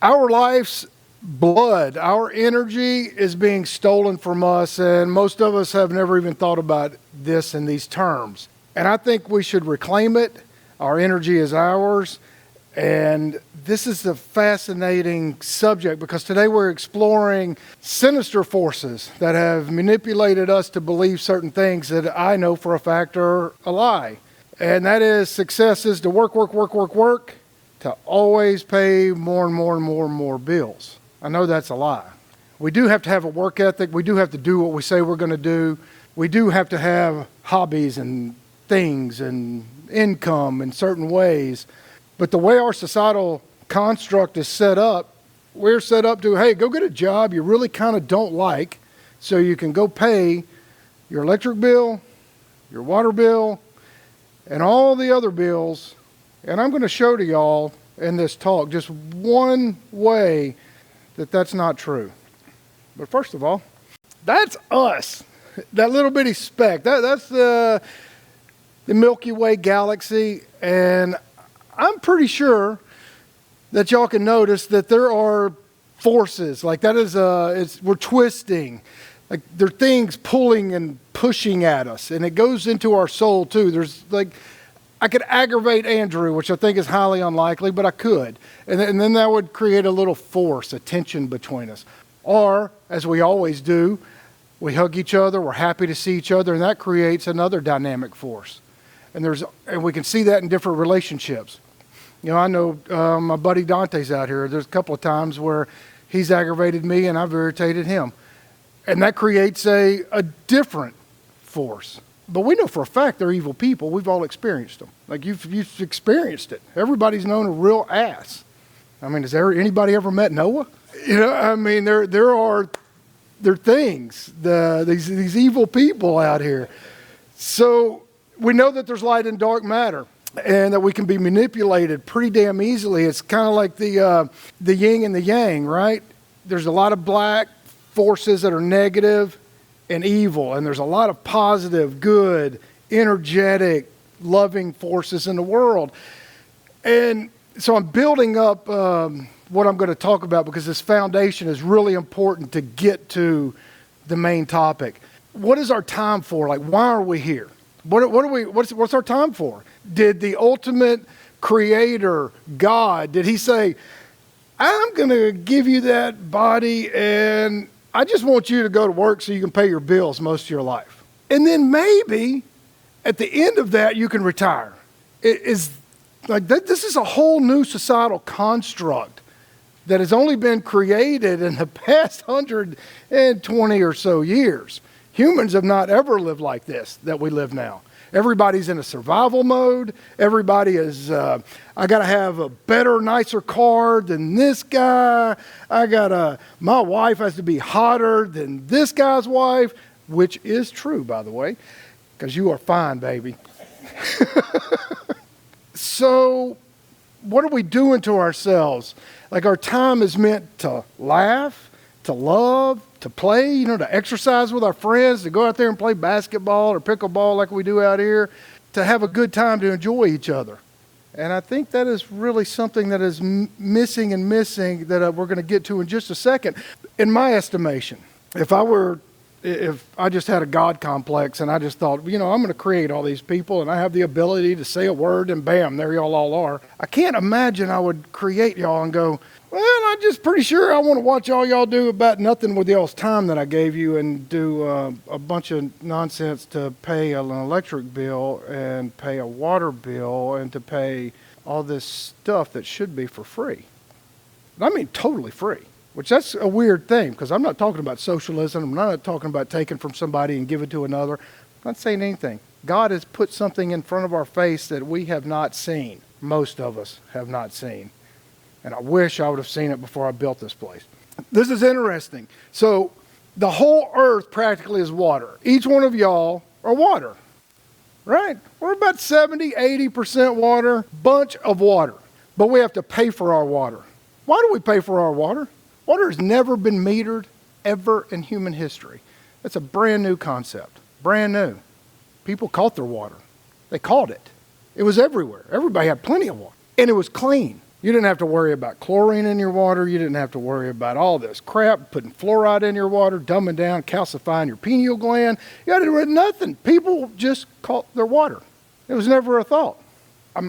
Our life's blood, our energy is being stolen from us, and most of us have never even thought about this in these terms. And I think we should reclaim it. Our energy is ours. And this is a fascinating subject because today we're exploring sinister forces that have manipulated us to believe certain things that I know for a fact are a lie. And that is success is to work, to always pay more and more bills. I know that's a lie. We do have to have a work ethic. We do have to do what we say we're going to do. We do have to have hobbies and things and income in certain ways. But the way our societal construct is set up, we're set up to, hey, go get a job you really kind of don't like so you can go pay your electric bill, your water bill, and all the other bills. And I'm going to show to y'all in this talk just one way that that's not true. But first of all, that's us, that little bitty speck. That's the Milky Way galaxy, and I'm pretty sure that y'all can notice that there are forces, like that is, we're twisting, like there are things pulling and pushing at us, and it goes into our soul too. There's like, I could aggravate Andrew, which I think is highly unlikely, but I could. And then that would create a little force, a tension between us. Or, as we always do, we hug each other, we're happy to see each other, and that creates another dynamic force. And we can see that in different relationships. You know, I know my buddy Dante's out here. There's a couple of times where he's aggravated me and I've irritated him. And that creates a different force. But we know for a fact they're evil people. We've all experienced them. Like you've experienced it. Everybody's known a real ass. I mean, has anybody ever met Noah? You know, I mean, there are things, these evil people out here. So we know that there's light and dark matter, and that we can be manipulated pretty damn easily. It's kind of like the yin and the yang, right? There's a lot of black forces that are negative and evil, and there's a lot of positive, good, energetic, loving forces in the world. And so I'm building up what I'm going to talk about because this foundation is really important to get to the main topic. What is our time for? Like, why are we here? What's our time for? Did the ultimate creator, God, did he say, I'm going to give you that body and I just want you to go to work so you can pay your bills most of your life. And then maybe at the end of that, you can retire. It is like that. This is a whole new societal construct that has only been created in the past 120 or so years. Humans have not ever lived like this that we live now. Everybody's in a survival mode. Everybody is, I got to have a better, nicer car than this guy. My wife has to be hotter than this guy's wife, which is true, by the way, because you are fine, baby. So what are we doing to ourselves? Like our time is meant to laugh, to love, to play, you know, to exercise with our friends, to go out there and play basketball or pickleball like we do out here, to have a good time, to enjoy each other. And I think that is really something that is missing that we're going to get to in just a second. In my estimation, if I just had a God complex and I just thought, you know, I'm going to create all these people and I have the ability to say a word and bam, there y'all all are. I can't imagine I would create y'all and go, well, I'm just pretty sure I want to watch all y'all do about nothing with y'all's time that I gave you and do a bunch of nonsense to pay an electric bill and pay a water bill and to pay all this stuff that should be for free. I mean, totally free, which that's a weird thing because I'm not talking about socialism. I'm not talking about taking from somebody and giving to another. I'm not saying anything. God has put something in front of our face that we have not seen. Most of us have not seen. And I wish I would have seen it before I built this place. This is interesting. So the whole earth practically is water. Each one of y'all are water, right? We're about 70, 80% water, bunch of water. But we have to pay for our water. Why do we pay for our water? Water has never been metered ever in human history. That's a brand new concept. Brand new. People caught their water. They caught it. It was everywhere. Everybody had plenty of water. And it was clean. You didn't have to worry about chlorine in your water. You didn't have to worry about all this crap, putting fluoride in your water, dumbing down, calcifying your pineal gland. You had to do nothing. People just caught their water. It was never a thought.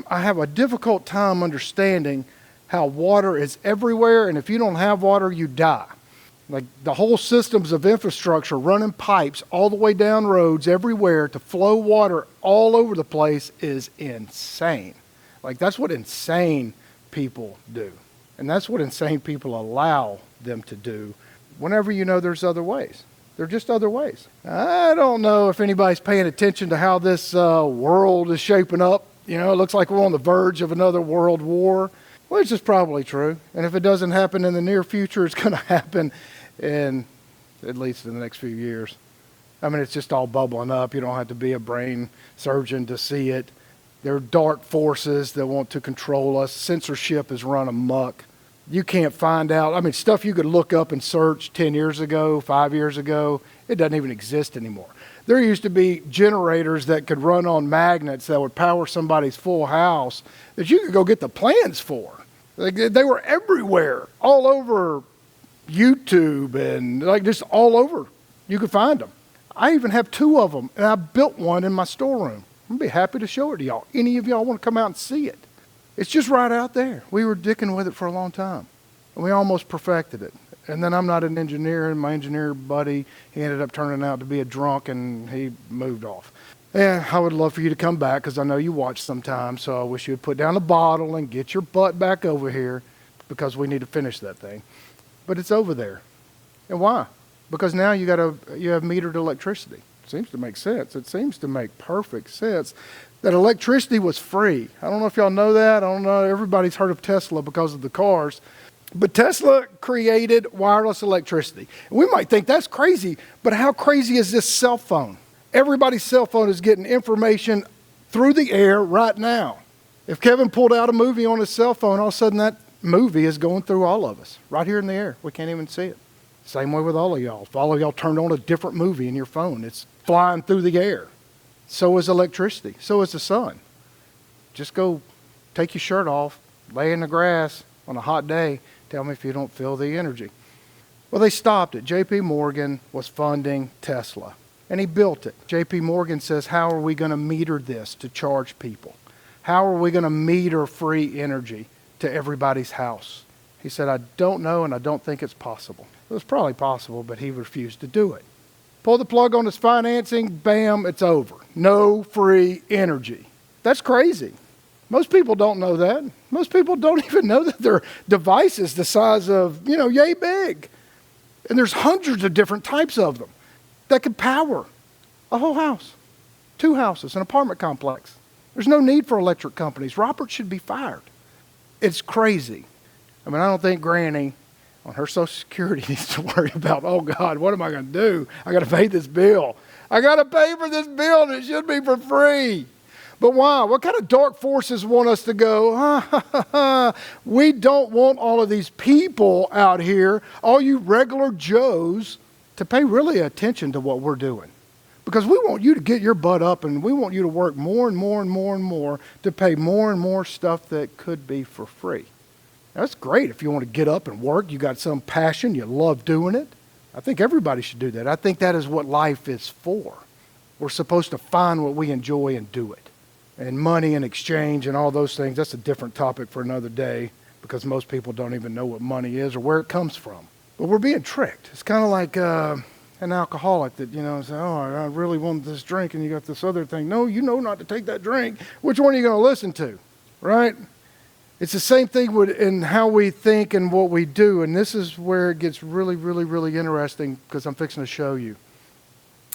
I have a difficult time understanding how water is everywhere, and if you don't have water, you die. Like the whole systems of infrastructure, running pipes all the way down roads everywhere to flow water all over the place is insane. Like that's what insane people do. And that's what insane people allow them to do whenever you know there's other ways. There are just other ways. I don't know if anybody's paying attention to how this world is shaping up. You know, it looks like we're on the verge of another world war, which is probably true. And if it doesn't happen in the near future, it's going to happen in at least in the next few years. I mean, it's just all bubbling up. You don't have to be a brain surgeon to see it. There are dark forces that want to control us. Censorship is run amok. You can't find out. I mean, stuff you could look up and search 10 years ago, 5 years ago, it doesn't even exist anymore. There used to be generators that could run on magnets that would power somebody's full house that you could go get the plans for. They were everywhere, all over YouTube and like just all over. You could find them. I even have 2 of them, and I built one in my storeroom. I'm going to be happy to show it to y'all. Any of y'all want to come out and see it? It's just right out there. We were dicking with it for a long time, and we almost perfected it. And then I'm not an engineer, and my engineer buddy, he ended up turning out to be a drunk, and he moved off. And I would love for you to come back, because I know you watch sometimes, so I wish you would put down the bottle and get your butt back over here, because we need to finish that thing. But it's over there. And why? Because now you have metered electricity. Seems to make sense. It seems to make perfect sense that electricity was free. I don't know if y'all know that. I don't know. Everybody's heard of Tesla because of the cars. But Tesla created wireless electricity. We might think that's crazy, but how crazy is this cell phone? Everybody's cell phone is getting information through the air right now. If Kevin pulled out a movie on his cell phone, all of a sudden that movie is going through all of us, right here in the air. We can't even see it. Same way with all of y'all. If all of y'all turned on a different movie in your phone, it's flying through the air. So is electricity. So is the sun. Just go take your shirt off, lay in the grass on a hot day. Tell me if you don't feel the energy. Well, they stopped it. J.P. Morgan was funding Tesla, and he built it. J.P. Morgan says, how are we going to meter this to charge people? How are we going to meter free energy to everybody's house? He said, I don't know, and I don't think it's possible. It was probably possible, but he refused to do it. Pull the plug on his financing, bam, it's over. No free energy. That's crazy. Most people don't know that. Most people don't even know that their device is the size of, yay big. And there's hundreds of different types of them that could power a whole house, 2 houses, an apartment complex. There's no need for electric companies. Robert should be fired. It's crazy. I mean, I don't think Granny on her Social Security needs to worry about, oh God, what am I going to do? I got to pay this bill. I got to pay for this bill, and it should be for free. But why? What kind of dark forces want us to go, we don't want all of these people out here, all you regular Joes, to pay really attention to what we're doing. Because we want you to get your butt up, and we want you to work more and more and more and more to pay more and more stuff that could be for free. That's great if you want to get up and work. You got some passion. You love doing it. I think everybody should do that. I think that is what life is for. We're supposed to find what we enjoy and do it. And money and exchange and all those things, that's a different topic for another day, because most people don't even know what money is or where it comes from. But we're being tricked. It's kind of like an alcoholic that, say, oh, I really want this drink, and you got this other thing. No, you know not to take that drink. Which one are you going to listen to, right? It's the same thing in how we think and what we do, and this is where it gets really, really, really interesting, because I'm fixing to show you.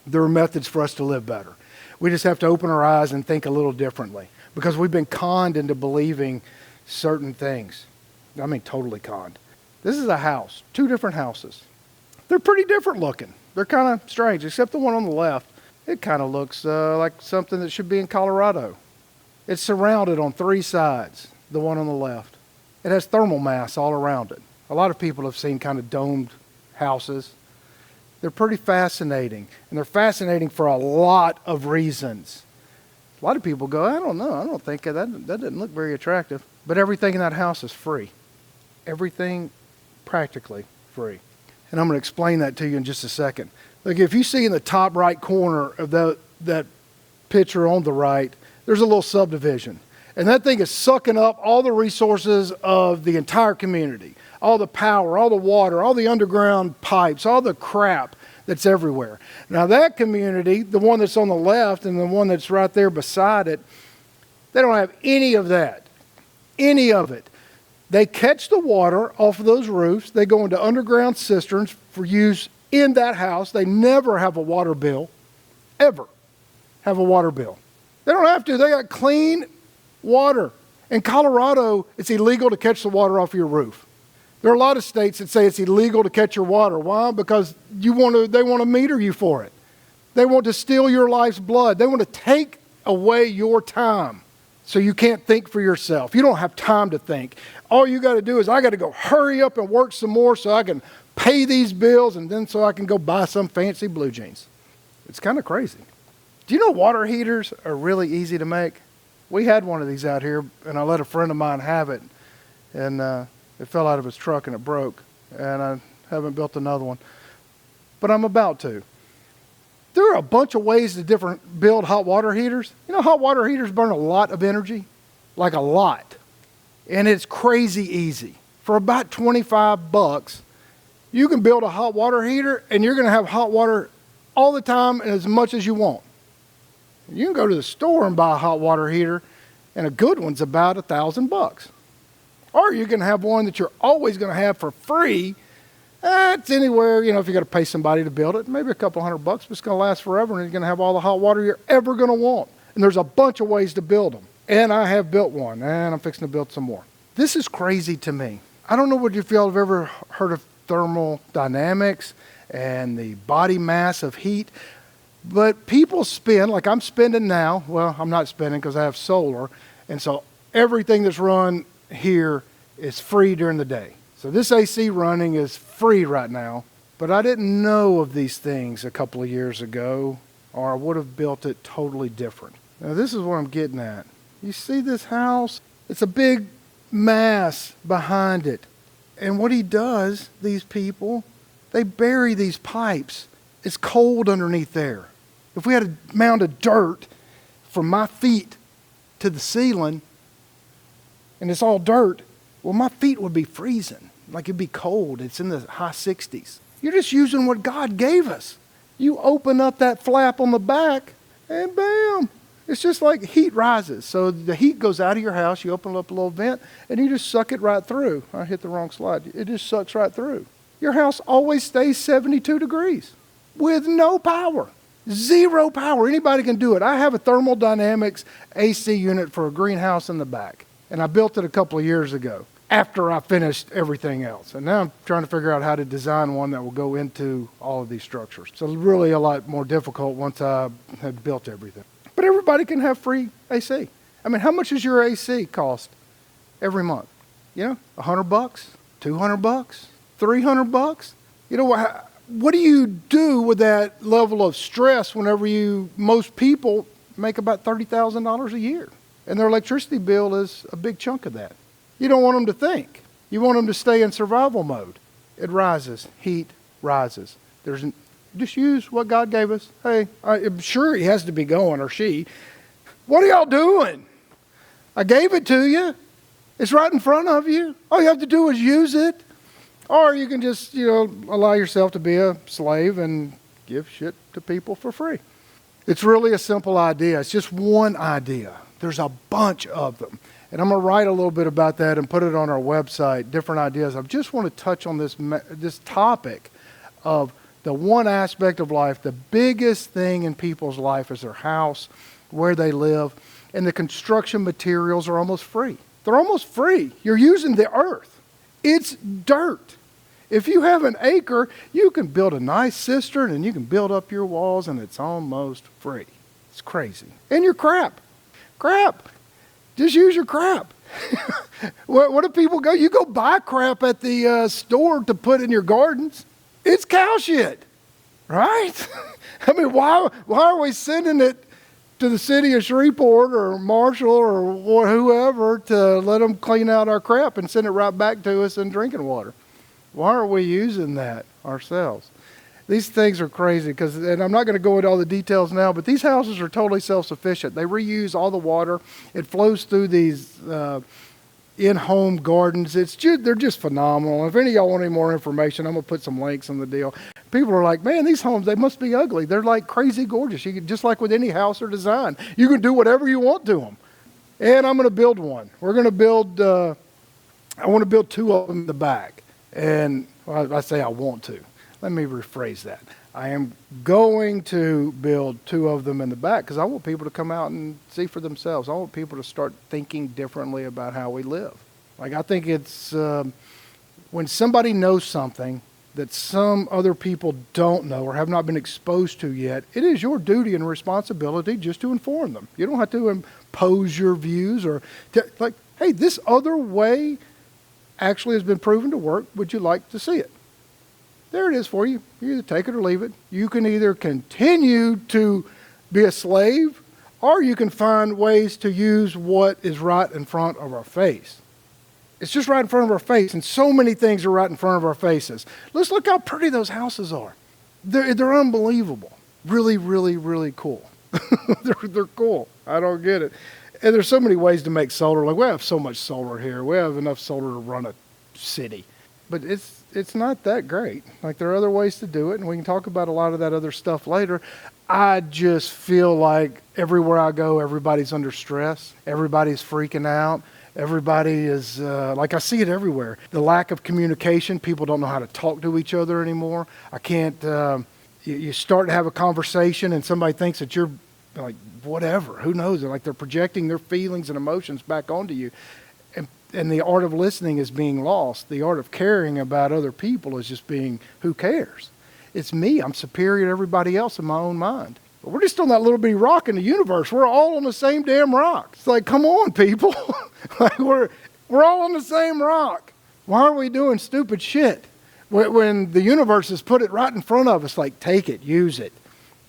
There are methods for us to live better. We just have to open our eyes and think a little differently, because we've been conned into believing certain things. I mean, totally conned. This is a house, 2 different houses. They're pretty different looking. They're kind of strange, except the one on the left. It kind of looks like something that should be in Colorado. It's surrounded on 3 sides. The one on the left. It has thermal mass all around it. A lot of people have seen kind of domed houses. They're pretty fascinating, and they're fascinating for a lot of reasons. A lot of people go, I don't know, I don't think that doesn't look very attractive. But everything in that house is free. Everything practically free. And I'm going to explain that to you in just a second. Look, if you see in the top right corner of that picture on the right, there's a little subdivision. And that thing is sucking up all the resources of the entire community. All the power, all the water, all the underground pipes, all the crap that's everywhere. Now that community, the one that's on the left and the one that's right there beside it, they don't have any of that. Any of it. They catch the water off of those roofs. They go into underground cisterns for use in that house. They never have a water bill. Ever have a water bill. They don't have to. They got clean water. In Colorado, it's illegal to catch the water off your roof. There are a lot of states that say it's illegal to catch your water. Why? Because they want to meter you for it. They want to steal your life's blood. They want to take away your time so you can't think for yourself. You don't have time to think. All you got to do is, I got to go hurry up and work some more so I can pay these bills and then so I can go buy some fancy blue jeans. It's kind of crazy. Do you know water heaters are really easy to make? We had one of these out here, and I let a friend of mine have it, and it fell out of his truck and it broke, and I haven't built another one, but I'm about to. There are a bunch of ways to build hot water heaters. You know, hot water heaters burn a lot of energy, like a lot, and it's crazy easy. For about $25, you can build a hot water heater, and you're going to have hot water all the time and as much as you want. You can go to the store and buy a hot water heater, and a good one's about $1,000. Or you can have one that you're always going to have for free. It's anywhere, if you got to pay somebody to build it, maybe a couple $100, but it's going to last forever, and you're going to have all the hot water you're ever going to want. And there's a bunch of ways to build them. And I have built one, and I'm fixing to build some more. This is crazy to me. I don't know if y'all have ever heard of thermal dynamics and the body mass of heat. But people spend, like I'm spending now, well, I'm not spending because I have solar, and so everything that's run here is free during the day. So this AC running is free right now, but I didn't know of these things a couple of years ago, or I would have built it totally different. Now this is what I'm getting at. You see this house? It's a big mass behind it. And what he does, these people, they bury these pipes. It's cold underneath there. If we had a mound of dirt from my feet to the ceiling, and it's all dirt, well, my feet would be freezing. Like it'd be cold. It's in the high 60s. You're just using what God gave us. You open up that flap on the back, and bam, it's just like heat rises. So the heat goes out of your house, you open up a little vent, and you just suck it right through. I hit the wrong slide. It just sucks right through. Your house always stays 72 degrees with no power. Zero power. Anybody can do it. I have a thermodynamics AC unit for a greenhouse in the back, and I built it a couple of years ago after I finished everything else. And now I'm trying to figure out how to design one that will go into all of these structures. So it's really a lot more difficult once I had built everything. But everybody can have free AC. I mean, how much does your AC cost every month? $100, $200, $300? You know, what do you do with that level of stress whenever most people make about $30,000 a year? And their electricity bill is a big chunk of that. You don't want them to think. You want them to stay in survival mode. It rises. Heat rises. Just use what God gave us. Hey, I'm sure he has to be going, or she. What are y'all doing? I gave it to you. It's right in front of you. All you have to do is use it. Or you can just, allow yourself to be a slave and give shit to people for free. It's really a simple idea. It's just one idea. There's a bunch of them. And I'm going to write a little bit about that and put it on our website, different ideas. I just want to touch on this topic of the one aspect of life, the biggest thing in people's life is their house, where they live, and the construction materials are almost free. They're almost free. You're using the earth. It's dirt. If you have an acre, you can build a nice cistern and you can build up your walls and it's almost free. It's crazy. And your crap. Just use your crap. What do people go? You go buy crap at the store to put in your gardens. It's cow shit, right? I mean, why are we sending it to the city of Shreveport or Marshall or whoever to let them clean out our crap and send it right back to us in drinking water. Why aren't we using that ourselves? These things are crazy and I'm not going to go into all the details now, but these houses are totally self-sufficient. They reuse all the water. It flows through these in-home gardens. They're just phenomenal. If any of y'all want any more information, I'm going to put some links on the deal. People are like, man, these homes, they must be ugly. They're like crazy gorgeous. You can, just like with any house or design, you can do whatever you want to them. And I'm going to build one. We're going to build, I want to build 2 of them in the back. And I say I want to. Let me rephrase that. I am going to build 2 of them in the back because I want people to come out and see for themselves. I want people to start thinking differently about how we live. Like, I think it's when somebody knows something that some other people don't know or have not been exposed to yet, it is your duty and responsibility just to inform them. You don't have to impose your views or like, hey, this other way actually has been proven to work. Would you like to see it? There it is for you. You either take it or leave it. You can either continue to be a slave, or you can find ways to use what is right in front of our face. It's just right in front of our face, and so many things are right in front of our faces. Let's look how pretty those houses are. They're unbelievable. Really, really, really cool. they're cool. I don't get it. And there's so many ways to make solar. Like, we have so much solar here. We have enough solar to run a city. But it's not that great. Like, there are other ways to do it, and we can talk about a lot of that other stuff later. I just feel like everywhere I go, everybody's under stress. Everybody's freaking out. Everybody is, like, I see it everywhere. The lack of communication. People don't know how to talk to each other anymore. I can't, you start to have a conversation and somebody thinks that you're like, whatever, who knows? Like, they're projecting their feelings and emotions back onto you. And the art of listening is being lost. The art of caring about other people is just being, who cares? It's me. I'm superior to everybody else in my own mind. But we're just on that little bitty rock in the universe. We're all on the same damn rock. It's like, come on, people. Like, we're all on the same rock. Why are we doing stupid shit? When the universe has put it right in front of us, like, take it, use it.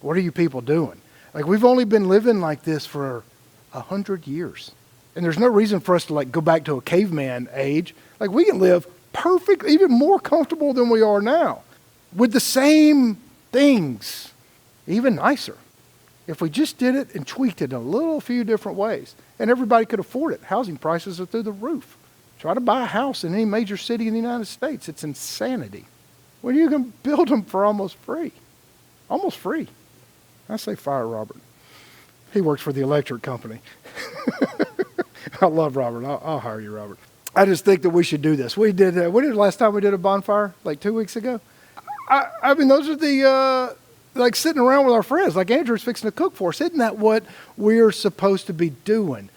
What are you people doing? Like, we've only been living like this for 100 years. And there's no reason for us to, like, go back to a caveman age. Like, we can live perfect, even more comfortable than we are now, with the same things, even nicer, if we just did it and tweaked it in a few different ways. And everybody could afford it. Housing prices are through the roof. Try to buy a house in any major city in the United States. It's insanity. When you can build them for almost free. Almost free. I say fire Robert. He works for the electric company. I love Robert. I'll hire you, Robert. I just think that we should do this. We did the last time we did a bonfire? Like 2 weeks ago? I mean, those are the, like, sitting around with our friends, like Andrew's fixing to cook for us. Isn't that what we're supposed to be doing?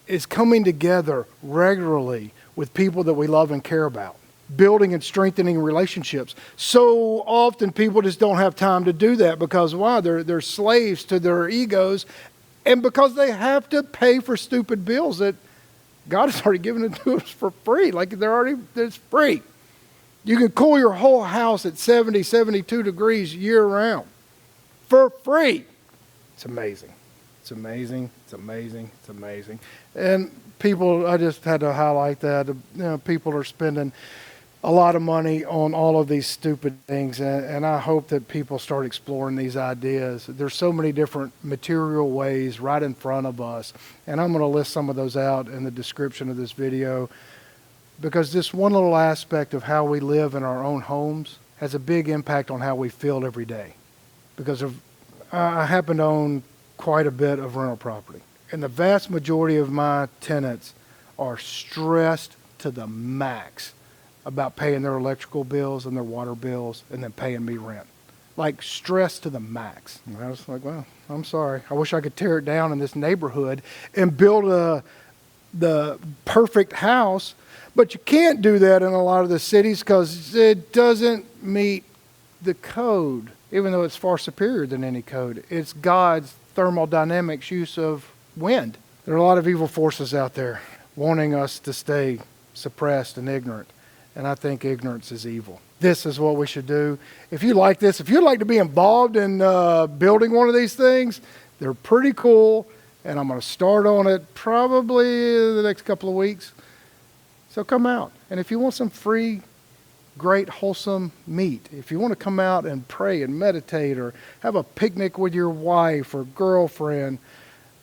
Is coming together regularly with people that we love and care about, building and strengthening relationships. So often people just don't have time to do that because, why? They're slaves to their egos, and because they have to pay for stupid bills that God has already given it to us for free. Like, it's free. You can cool your whole house at 70, 72 degrees year round for free. It's amazing. It's amazing. It's amazing. It's amazing. And people, I just had to highlight that. You know, people are spending a lot of money on all of these stupid things, and I hope that people start exploring these ideas. There's so many different material ways right in front of us, and I'm going to list some of those out in the description of this video, because this one little aspect of how we live in our own homes has a big impact on how we feel every day. Because I happen to own quite a bit of rental property, and the vast majority of my tenants are stressed to the max about paying their electrical bills and their water bills and then paying me rent. Like, stressed to the max. And I was like, well, I'm sorry. I wish I could tear it down in this neighborhood and build the perfect house, but you can't do that in a lot of the cities because it doesn't meet the code, even though it's far superior than any code. It's God's thermodynamics use of wind. There are a lot of evil forces out there wanting us to stay suppressed and ignorant. and I think ignorance is evil. This is what we should do. If you like this, if you'd like to be involved in building one of these things, they're pretty cool, and I'm going to start on it probably the next couple of weeks. So come out. And if you want some free, great, wholesome meat, if you want to come out and pray and meditate or have a picnic with your wife or girlfriend,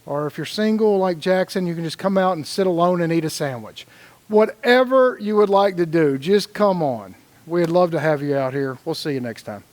or if you're single like Jackson, you can just come out and sit alone and eat a sandwich. Whatever you would like to do, just come on. We'd love to have you out here. We'll see you next time.